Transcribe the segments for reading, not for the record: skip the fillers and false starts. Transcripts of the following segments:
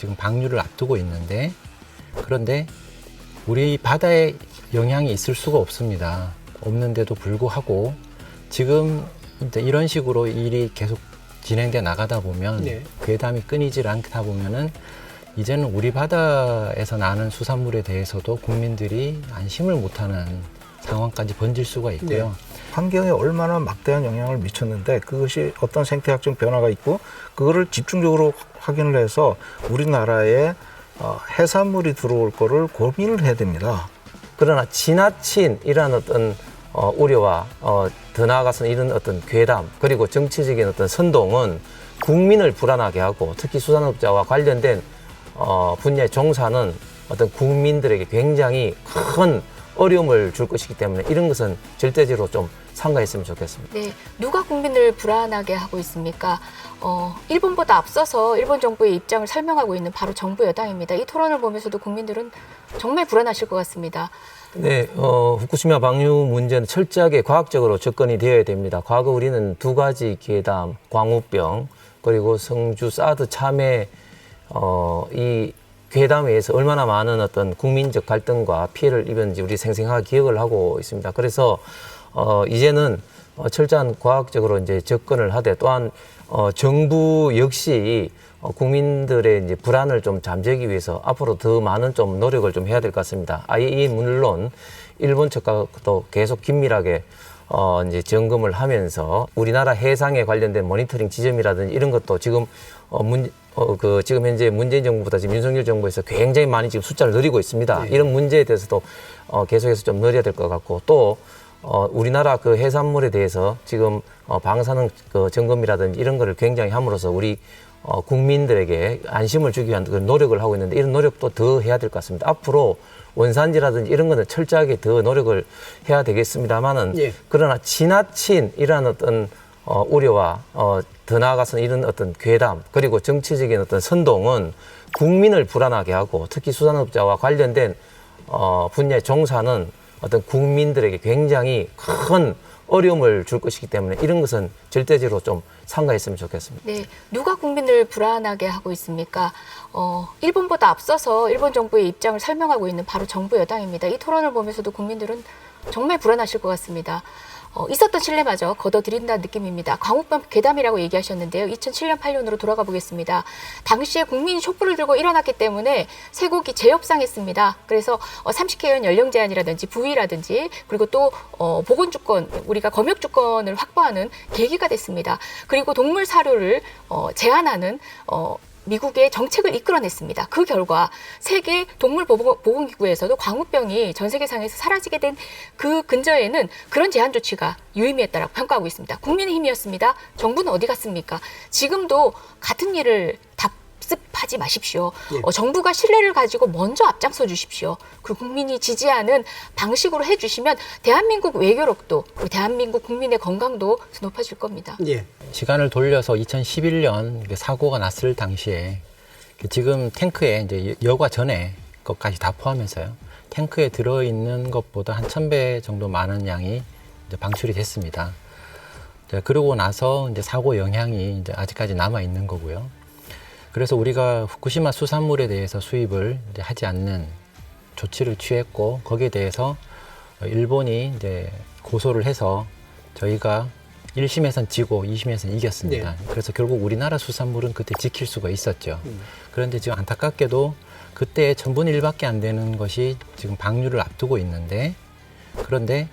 지금 방류를 앞두고 있는데, 그런데 우리 바다에 영향이 있을 수가 없습니다. 없는데도 불구하고 지금 이제 이런 식으로 일이 계속 진행돼 나가다 보면 네. 괴담이 끊이질 않다 보면은 이제는 우리 바다에서 나는 수산물에 대해서도 국민들이 안심을 못하는 상황까지 번질 수가 있고요. 네. 환경에 얼마나 막대한 영향을 미쳤는데 그것이 어떤 생태학적 변화가 있고 그거를 집중적으로 확인을 해서 우리나라에 해산물이 들어올 거를 고민을 해야 됩니다. 그러나 지나친 이러한 어떤 우려와 더 나아가서는 이런 어떤 괴담 그리고 정치적인 어떤 선동은 국민을 불안하게 하고 특히 수산업자와 관련된 분야에 종사하는 어떤 국민들에게 굉장히 큰 어려움을 줄 것이기 때문에 이런 것은 절대적으로 좀 삼가했으면 좋겠습니다. 네, 누가 국민을 불안하게 하고 있습니까? 일본보다 앞서서 일본 정부의 입장을 설명하고 있는 바로 정부 여당입니다. 이 토론을 보면서도 국민들은 정말 불안하실 것 같습니다. 네, 후쿠시마 방류 문제는 철저하게 과학적으로 접근이 되어야 됩니다. 과거 우리는 두 가지 괴담, 광우병 그리고 성주 사드 참외 이 괴담에 의해서 얼마나 많은 어떤 국민적 갈등과 피해를 입었는지 우리 생생하게 기억을 하고 있습니다. 그래서 이제는 철저한 과학적으로 이제 접근을 하되 또한 정부 역시 국민들의 이제 불안을 좀 잠재기 위해서 앞으로 더 많은 좀 노력을 좀 해야 될 것 같습니다. 아예 물론 일본 측과도 계속 긴밀하게 이제 점검을 하면서 우리나라 해상에 관련된 모니터링 지점이라든지 이런 것도 지금 지금 현재 문재인 정부보다 지금 윤석열 정부에서 굉장히 많이 지금 숫자를 늘리고 있습니다. 네. 이런 문제에 대해서도 계속해서 좀 늘려야 될 것 같고 또 우리나라 그 해산물에 대해서 지금 방사능 그 점검이라든지 이런 거를 굉장히 함으로써 우리 국민들에게 안심을 주기 위한 그 노력을 하고 있는데 이런 노력도 더 해야 될 것 같습니다. 앞으로 원산지라든지 이런 거는 철저하게 더 노력을 해야 되겠습니다만은 예. 그러나 지나친 이러한 어떤 우려와 더 나아가서는 이런 어떤 괴담 그리고 정치적인 어떤 선동은 국민을 불안하게 하고 특히 수산업자와 관련된 분야에 종사하는 어떤 국민들에게 굉장히 큰 어려움을 줄 것이기 때문에 이런 것은 절대적으로 좀 삼가했으면 좋겠습니다. 네, 누가 국민을 불안하게 하고 있습니까? 일본보다 앞서서 일본 정부의 입장을 설명하고 있는 바로 정부 여당입니다. 이 토론을 보면서도 국민들은 정말 불안하실 것 같습니다. 있었던 신뢰마저 걷어들인다는 느낌입니다. 광우병 괴담이라고 얘기하셨는데요. 2007년, 8년으로 돌아가 보겠습니다. 당시에 국민이 촛불을 들고 일어났기 때문에 쇠고기 재협상했습니다. 그래서 30개월 연령 제한이라든지 부위라든지 그리고 또 보건주권, 우리가 검역주권을 확보하는 계기가 됐습니다. 그리고 동물 사료를 제한하는 미국의 정책을 이끌어냈습니다. 그 결과 세계 동물보건기구에서도 광우병이 전 세계상에서 사라지게 된 그 근저에는 그런 제한 조치가 유의미했다라고 평가하고 있습니다. 국민의힘이었습니다. 정부는 어디 갔습니까? 지금도 같은 일을 답습하지 마십시오. 예. 정부가 신뢰를 가지고 먼저 앞장서 주십시오. 그리고 국민이 지지하는 방식으로 해주시면 대한민국 외교력도 그리고 대한민국 국민의 건강도 더 높아질 겁니다. 예. 시간을 돌려서 2011년 사고가 났을 당시에 지금 탱크에 이제 여과 전에 것까지 다 포함해서요. 탱크에 들어있는 것보다 한 1000배 정도 많은 양이 이제 방출이 됐습니다. 그러고 나서 이제 사고 영향이 이제 아직까지 남아 있는 거고요. 그래서 우리가 후쿠시마 수산물에 대해서 수입을 이제 하지 않는 조치를 취했고 거기에 대해서 일본이 이제 고소를 해서 저희가 1심에선 지고 2심에선 이겼습니다. 네. 그래서 결국 우리나라 수산물은 그때 지킬 수가 있었죠. 그런데 지금 안타깝게도 그때 1000분의 1밖에 안 되는 것이 지금 방류를 앞두고 있는데 그런데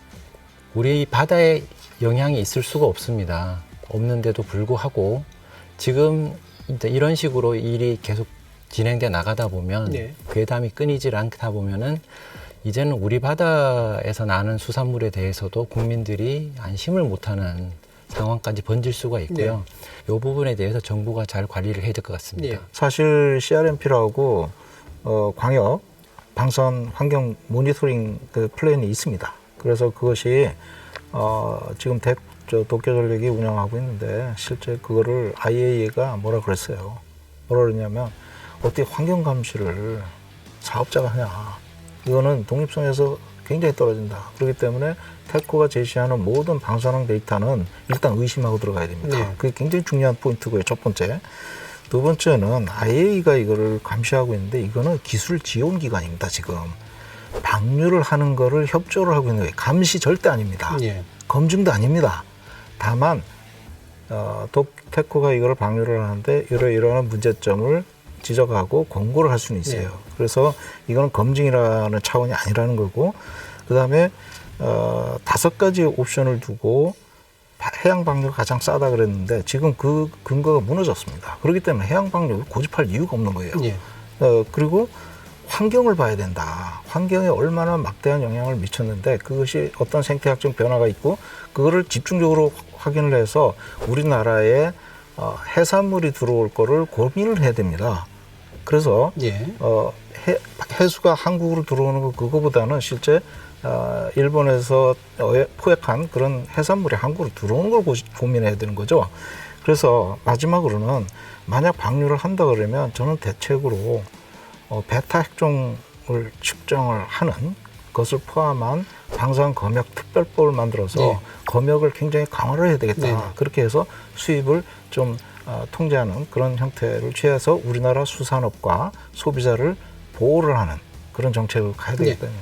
우리 바다에 영향이 있을 수가 없습니다. 없는데도 불구하고 지금 이제 이런 식으로 일이 계속 진행돼 나가다 보면 네. 괴담이 끊이질 않다 보면은 이제는 우리 바다에서 나는 수산물에 대해서도 국민들이 안심을 못하는 상황까지 번질 수가 있고요. 이 부분에 대해서 정부가 잘 관리를 해야 될 것 같습니다. 네. 사실 CRMP라고 광역 방사선 환경 모니터링 그 플랜이 있습니다. 그래서 그것이 지금 도쿄전력이 운영하고 있는데 실제 그거를 IAEA가 뭐라 그랬어요. 뭐라 그러냐면 어떻게 환경 감시를 사업자가 하냐. 이거는 독립성에서 굉장히 떨어진다. 그렇기 때문에 테코가 제시하는 모든 방사능 데이터는 일단 의심하고 들어가야 됩니다. 네. 그게 굉장히 중요한 포인트고요. 첫 번째. 두 번째는 IAEA가 이거를 감시하고 있는데 이거는 기술 지원 기관입니다. 지금 방류를 하는 거를 협조를 하고 있는 거예요. 감시 절대 아닙니다. 예. 검증도 아닙니다. 다만 독테코가 이걸 방류를 하는데 이러이러한 문제점을 지적하고 권고를 할 수는 있어요. 예. 그래서 이거는 검증이라는 차원이 아니라는 거고, 그다음에 5가지 옵션을 두고 해양 방류가 가장 싸다 그랬는데 지금 그 근거가 무너졌습니다. 그렇기 때문에 해양 방류를 고집할 이유가 없는 거예요. 예. 그리고 환경을 봐야 된다. 환경에 얼마나 막대한 영향을 미쳤는데 그것이 어떤 생태학적 변화가 있고 그거를 집중적으로 확인을 해서 우리나라에 해산물이 들어올 거를 고민을 해야 됩니다. 그래서 예. 해수가 한국으로 들어오는 거 그거보다는 실제 일본에서 포획한 그런 해산물이 한국으로 들어오는 걸 고민해야 되는 거죠. 그래서 마지막으로는 만약 방류를 한다 그러면 저는 대책으로 베타 핵종을 측정을 하는 것을 포함한 방사능 검역 특별법을 만들어서 네. 검역을 굉장히 강화를 해야 되겠다. 네. 그렇게 해서 수입을 좀 통제하는 그런 형태를 취해서 우리나라 수산업과 소비자를 보호를 하는 그런 정책을 가야 되겠다. 네.